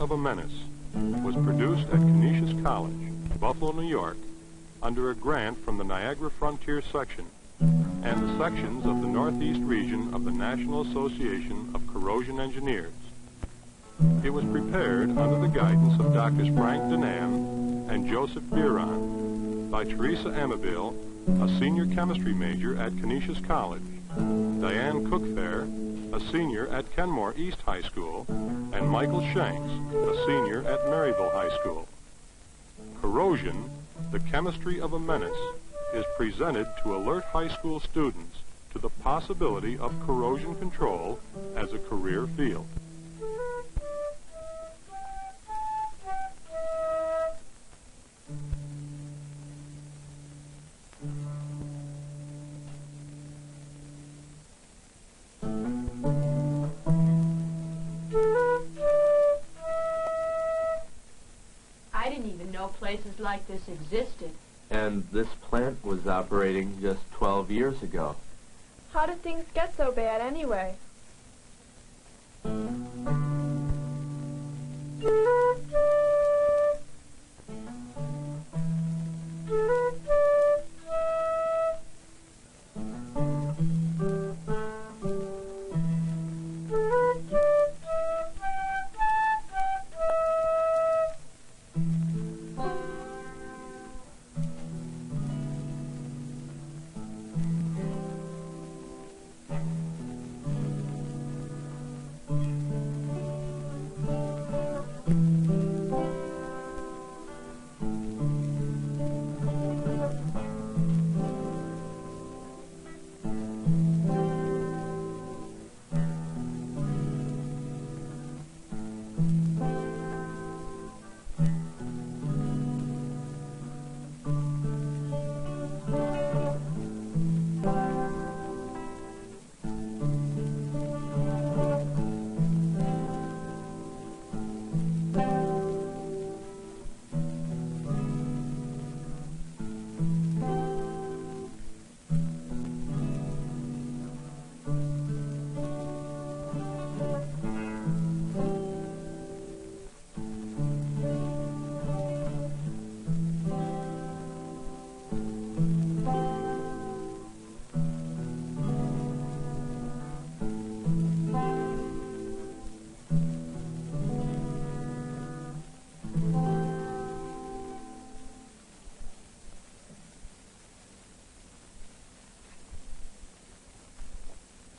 of a Menace was produced at Canisius College, Buffalo, New York, under a grant from the Niagara Frontier Section and the sections of the Northeast region of the National Association of Corrosion Engineers. It was prepared under the guidance of Drs. Frank Denham and Joseph Biron by Teresa Amabile, a senior chemistry major at Canisius College, Diane Cookfair, a senior at Kenmore East High School, and Michael Shanks, a senior at Maryville High School. Corrosion, the Chemistry of a Menace, is presented to alert high school students to the possibility of corrosion control as a career field. I didn't even know places like this existed. And this plant was operating just 12 years ago. How did things get so bad anyway?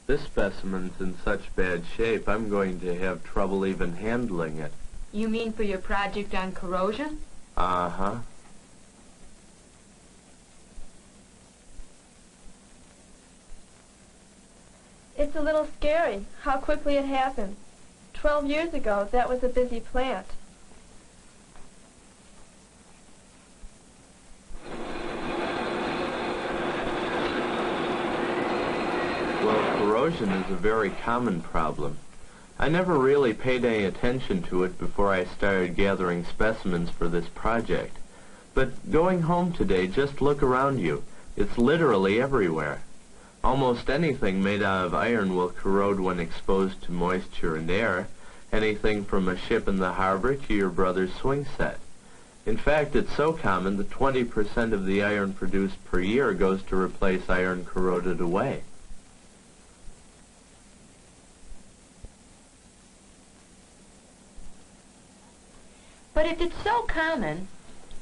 This specimen's in such bad shape, I'm going to have trouble even handling it. You mean for your project on corrosion? Uh-huh. It's a little scary how quickly it happened. 12 years ago, that was a busy plant. Well, corrosion is a very common problem. I never really paid any attention to it before I started gathering specimens for this project. But going home today, just look around you. It's literally everywhere. Almost anything made out of iron will corrode when exposed to moisture and air, anything from a ship in the harbor to your brother's swing set. In fact, it's so common that 20% of the iron produced per year goes to replace iron corroded away. But if it's so common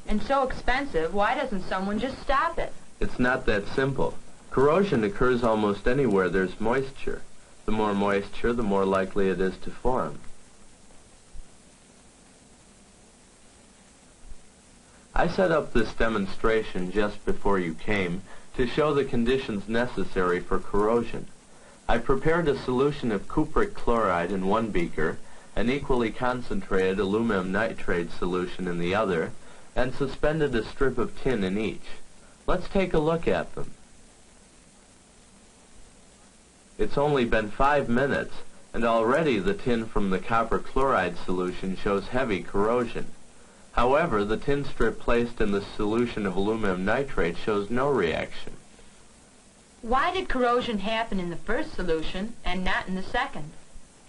and so expensive, why doesn't someone just stop it? It's not that simple. Corrosion occurs almost anywhere there's moisture. The more moisture, the more likely it is to form. I set up this demonstration just before you came to show the conditions necessary for corrosion. I prepared a solution of cupric chloride in one beaker, an equally concentrated aluminum nitrate solution in the other, and suspended a strip of tin in each. Let's take a look at them. It's only been 5 minutes, and already the tin from the copper chloride solution shows heavy corrosion. However, the tin strip placed in the solution of aluminum nitrate shows no reaction. Why did corrosion happen in the first solution and not in the second?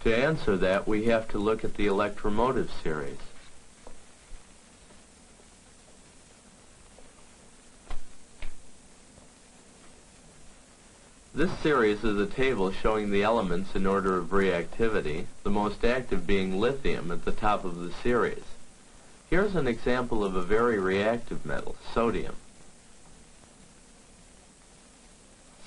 To answer that, we have to look at the electromotive series. This series is a table showing the elements in order of reactivity, the most active being lithium at the top of the series. Here's an example of a very reactive metal, sodium.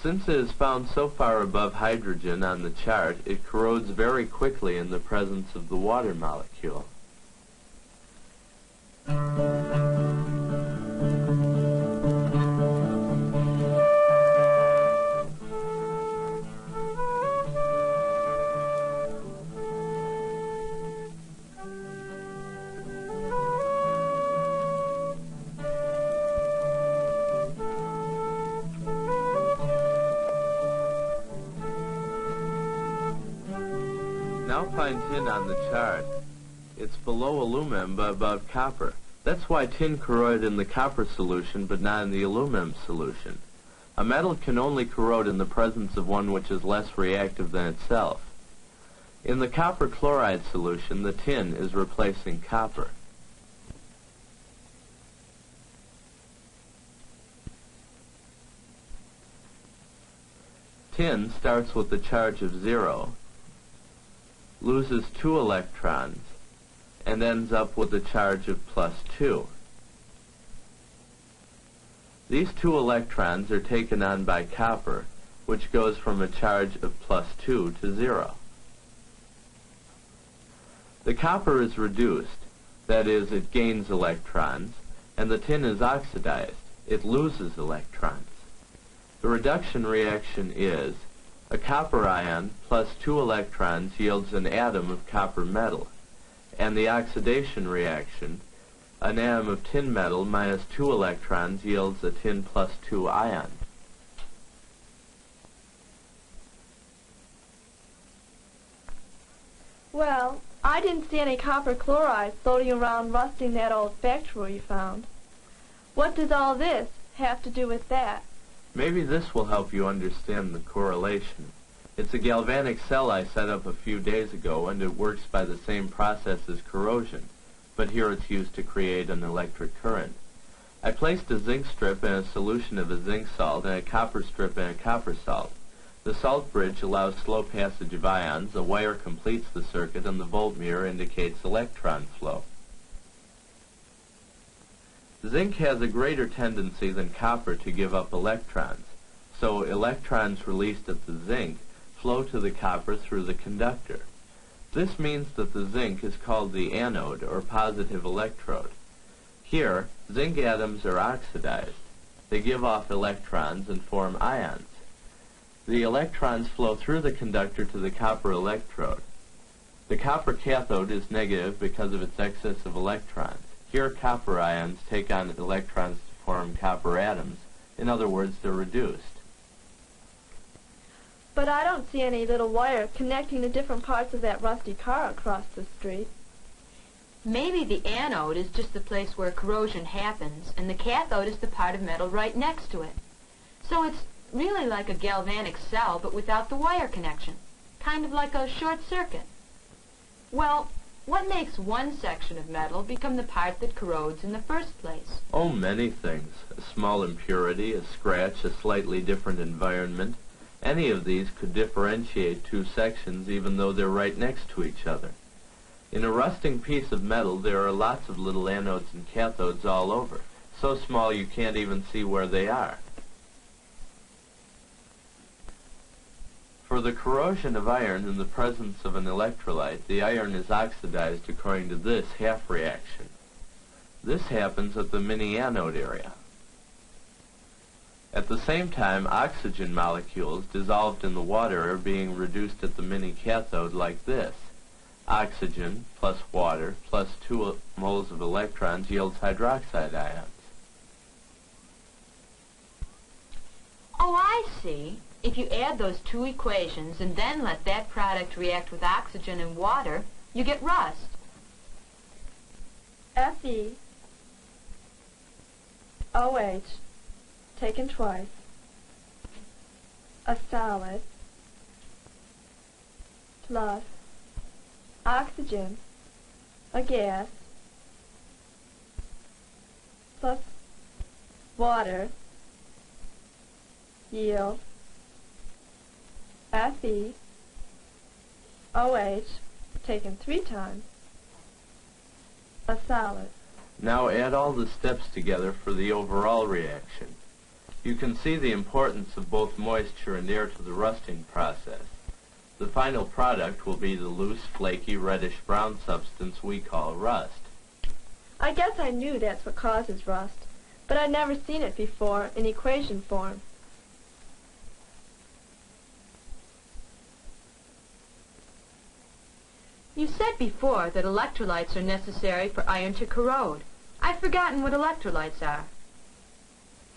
Since it is found so far above hydrogen on the chart, it corrodes very quickly in the presence of the water molecule. Now find tin on the chart. It's below aluminum but above copper. That's why tin corroded in the copper solution but not in the aluminum solution. A metal can only corrode in the presence of one which is less reactive than itself. In the copper chloride solution, the tin is replacing copper. Tin starts with a charge of 0, loses 2 electrons, and ends up with a charge of +2. These 2 electrons are taken on by copper, which goes from a charge of +2 to 0. The copper is reduced, that is, it gains electrons, and the tin is oxidized, it loses electrons. The reduction reaction is a copper ion plus 2 electrons yields an atom of copper metal, and the oxidation reaction, an atom of tin metal minus 2 electrons yields a tin plus 2 ion. Well, I didn't see any copper chloride floating around rusting that old factory we found. What does all this have to do with that? Maybe this will help you understand the correlation. It's a galvanic cell I set up a few days ago, and it works by the same process as corrosion, but here it's used to create an electric current. I placed a zinc strip in a solution of a zinc salt and a copper strip in a copper salt. The salt bridge allows slow passage of ions, a wire completes the circuit, and the voltmeter indicates electron flow. Zinc has a greater tendency than copper to give up electrons, so electrons released at the zinc flow to the copper through the conductor. This means that the zinc is called the anode, or positive electrode. Here, zinc atoms are oxidized. They give off electrons and form ions. The electrons flow through the conductor to the copper electrode. The copper cathode is negative because of its excess of electrons. Here, copper ions take on electrons to form copper atoms. In other words, they're reduced. But I don't see any little wire connecting the different parts of that rusty car across the street. Maybe the anode is just the place where corrosion happens, and the cathode is the part of metal right next to it. So it's really like a galvanic cell, but without the wire connection. Kind of like a short circuit. Well, what makes one section of metal become the part that corrodes in the first place? Oh, many things. A small impurity, a scratch, a slightly different environment. Any of these could differentiate two sections even though they're right next to each other. In a rusting piece of metal, there are lots of little anodes and cathodes all over, so small you can't even see where they are. For the corrosion of iron in the presence of an electrolyte, the iron is oxidized according to this half reaction. This happens at the mini-anode area. At the same time, oxygen molecules dissolved in the water are being reduced at the mini-cathode like this. Oxygen plus water plus 2 moles of electrons yields hydroxide ions. Oh, I see. If you add those two equations and then let that product react with oxygen and water, you get rust. Fe, OH, taken twice, a solid, plus oxygen, a gas, plus water, yield Fe, OH, taken 3 times, a solid. Now add all the steps together for the overall reaction. You can see the importance of both moisture and air to the rusting process. The final product will be the loose, flaky, reddish-brown substance we call rust. I guess I knew that's what causes rust, but I'd never seen it before in equation form. You said before that electrolytes are necessary for iron to corrode. I've forgotten what electrolytes are.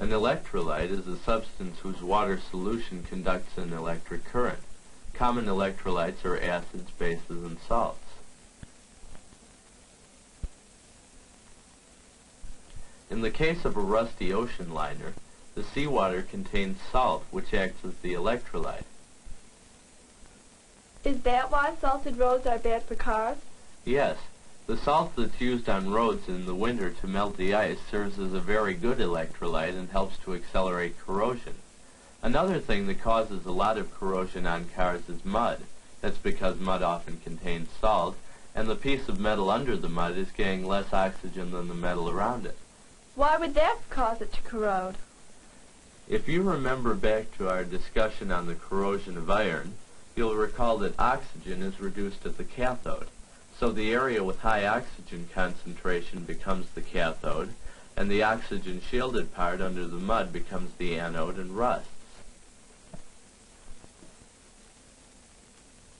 An electrolyte is a substance whose water solution conducts an electric current. Common electrolytes are acids, bases, and salts. In the case of a rusty ocean liner, the seawater contains salt, which acts as the electrolyte. Is that why salted roads are bad for cars? Yes, the salt that's used on roads in the winter to melt the ice serves as a very good electrolyte and helps to accelerate corrosion. Another thing that causes a lot of corrosion on cars is mud. That's because mud often contains salt, and the piece of metal under the mud is getting less oxygen than the metal around it. Why would that cause it to corrode? If you remember back to our discussion on the corrosion of iron, you'll recall that oxygen is reduced at the cathode. So the area with high oxygen concentration becomes the cathode, and the oxygen-shielded part under the mud becomes the anode and rusts.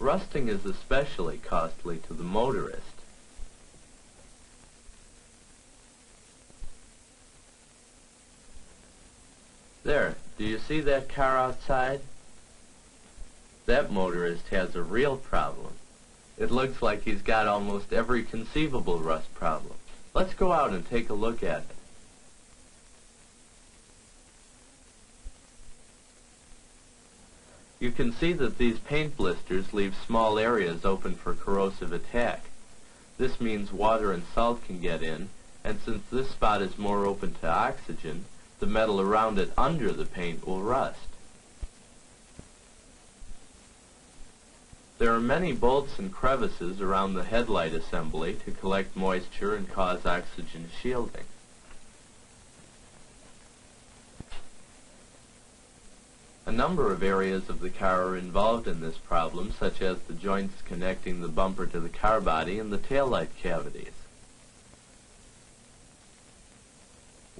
Rusting is especially costly to the motorist. There, do you see that car outside? That motorist has a real problem. It looks like he's got almost every conceivable rust problem. Let's go out and take a look at it. You can see that these paint blisters leave small areas open for corrosive attack. This means water and salt can get in, and since this spot is more open to oxygen, the metal around it under the paint will rust. There are many bolts and crevices around the headlight assembly to collect moisture and cause oxygen shielding. A number of areas of the car are involved in this problem, such as the joints connecting the bumper to the car body and the taillight cavities.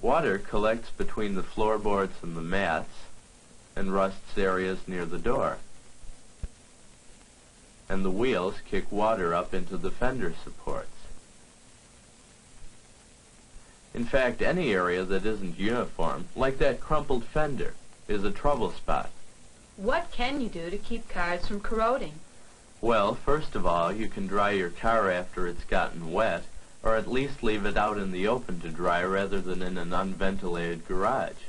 Water collects between the floorboards and the mats and rusts areas near the door. And the wheels kick water up into the fender supports. In fact, any area that isn't uniform, like that crumpled fender, is a trouble spot. What can you do to keep cars from corroding? Well, first of all, you can dry your car after it's gotten wet, or at least leave it out in the open to dry rather than in an unventilated garage.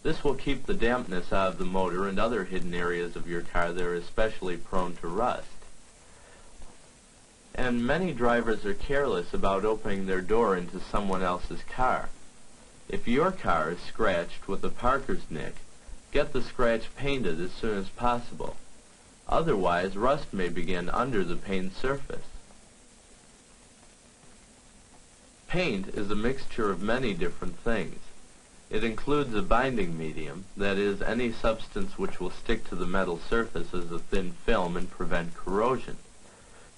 This will keep the dampness out of the motor and other hidden areas of your car that are especially prone to rust. And many drivers are careless about opening their door into someone else's car. If your car is scratched with a parker's nick, get the scratch painted as soon as possible. Otherwise, rust may begin under the paint surface. Paint is a mixture of many different things. It includes a binding medium, that is, any substance which will stick to the metal surface as a thin film and prevent corrosion.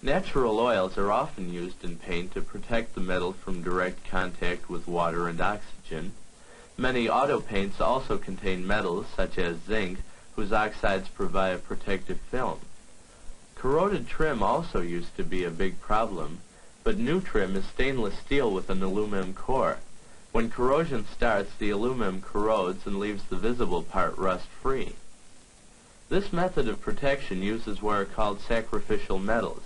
Natural oils are often used in paint to protect the metal from direct contact with water and oxygen. Many auto paints also contain metals, such as zinc, whose oxides provide a protective film. Corroded trim also used to be a big problem, but new trim is stainless steel with an aluminum core. When corrosion starts, the aluminum corrodes and leaves the visible part rust-free. This method of protection uses what are called sacrificial metals.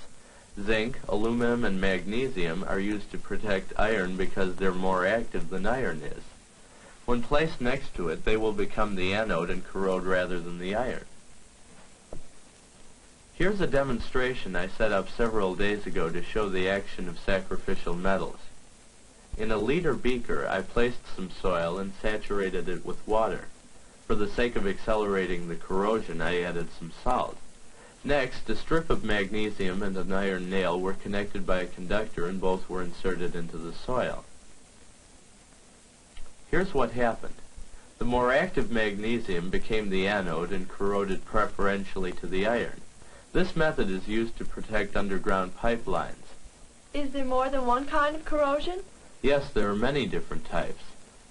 Zinc, aluminum, and magnesium are used to protect iron because they're more active than iron is. When placed next to it, they will become the anode and corrode rather than the iron. Here's a demonstration I set up several days ago to show the action of sacrificial metals. In a liter beaker, I placed some soil and saturated it with water. For the sake of accelerating the corrosion, I added some salt. Next, a strip of magnesium and an iron nail were connected by a conductor and both were inserted into the soil. Here's what happened. The more active magnesium became the anode and corroded preferentially to the iron. This method is used to protect underground pipelines. Is there more than one kind of corrosion? Yes, there are many different types.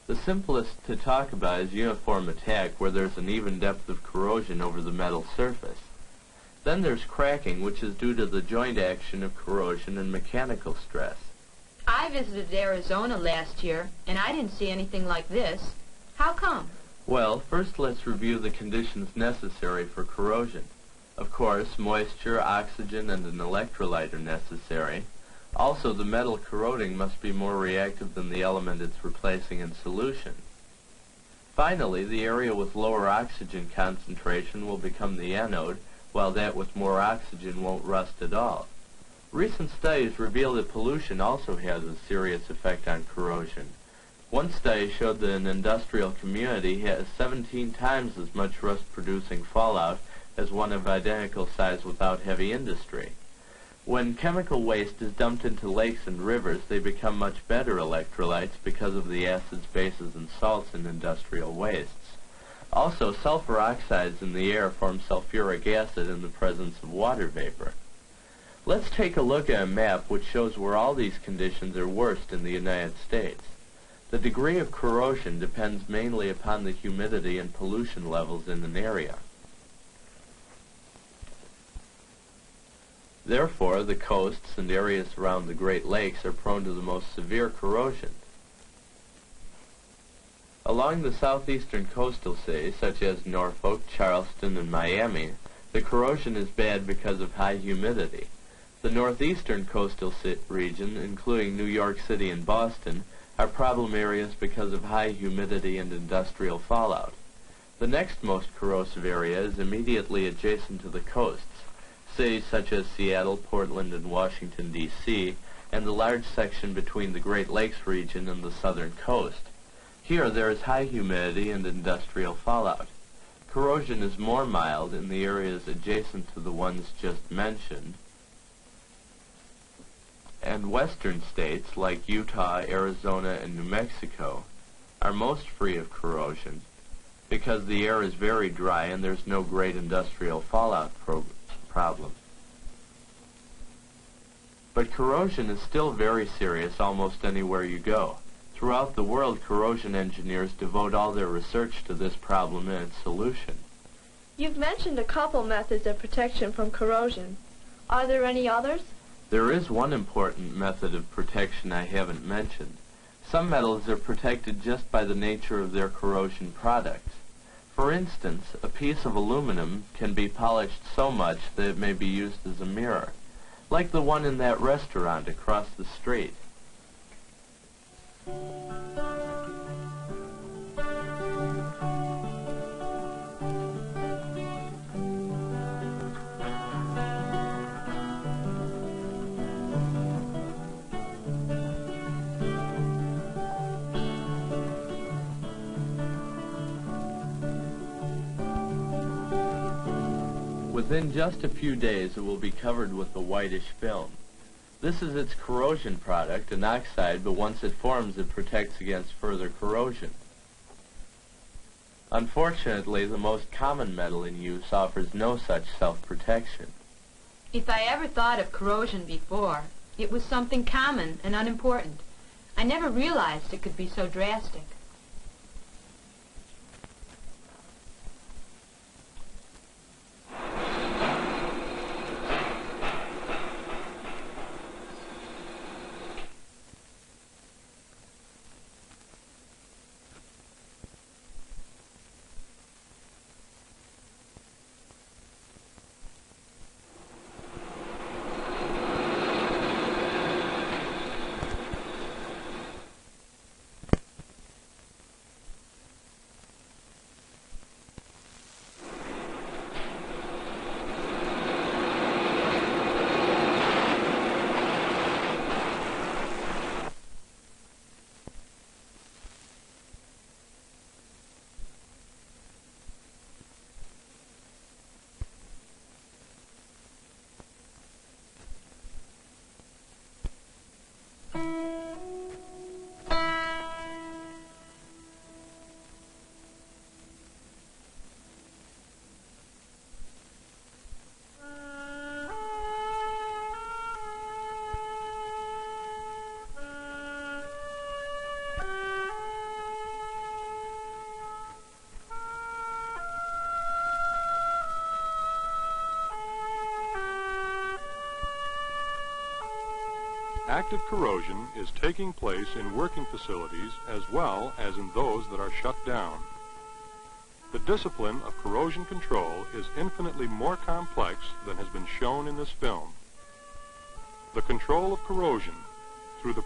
The simplest to talk about is uniform attack, where there's an even depth of corrosion over the metal surface. Then there's cracking, which is due to the joint action of corrosion and mechanical stress. I visited Arizona last year, and I didn't see anything like this. How come? Well, first let's review the conditions necessary for corrosion. Of course, moisture, oxygen, and an electrolyte are necessary. Also, the metal corroding must be more reactive than the element it's replacing in solution. Finally, the area with lower oxygen concentration will become the anode, while that with more oxygen won't rust at all. Recent studies reveal that pollution also has a serious effect on corrosion. One study showed that an industrial community has 17 times as much rust-producing fallout as one of identical size without heavy industry. When chemical waste is dumped into lakes and rivers, they become much better electrolytes because of the acids, bases, and salts in industrial wastes. Also, sulfur oxides in the air form sulfuric acid in the presence of water vapor. Let's take a look at a map which shows where all these conditions are worst in the United States. The degree of corrosion depends mainly upon the humidity and pollution levels in an area. Therefore, the coasts and areas around the Great Lakes are prone to the most severe corrosion. Along the southeastern coastal cities, such as Norfolk, Charleston, and Miami, the corrosion is bad because of high humidity. The northeastern coastal region, including New York City and Boston, are problem areas because of high humidity and industrial fallout. The next most corrosive area is immediately adjacent to the coasts, cities such as Seattle, Portland, and Washington, D.C., and the large section between the Great Lakes region and the southern coast. Here there is high humidity and industrial fallout. Corrosion is more mild in the areas adjacent to the ones just mentioned, and western states like Utah, Arizona, and New Mexico are most free of corrosion because the air is very dry and there's no great industrial fallout problem. But corrosion is still very serious almost anywhere you go. Throughout the world, corrosion engineers devote all their research to this problem and its solution. You've mentioned a couple methods of protection from corrosion. Are there any others? There is one important method of protection I haven't mentioned. Some metals are protected just by the nature of their corrosion products. For instance, a piece of aluminum can be polished so much that it may be used as a mirror, like the one in that restaurant across the street. Within just a few days, it will be covered with a whitish film. This is its corrosion product, an oxide, but once it forms, it protects against further corrosion. Unfortunately, the most common metal in use offers no such self-protection. If I ever thought of corrosion before, it was something common and unimportant. I never realized it could be so drastic. active corrosion is taking place in working facilities as well as in those that are shut down. The discipline of corrosion control is infinitely more complex than has been shown in this film. The control of corrosion through the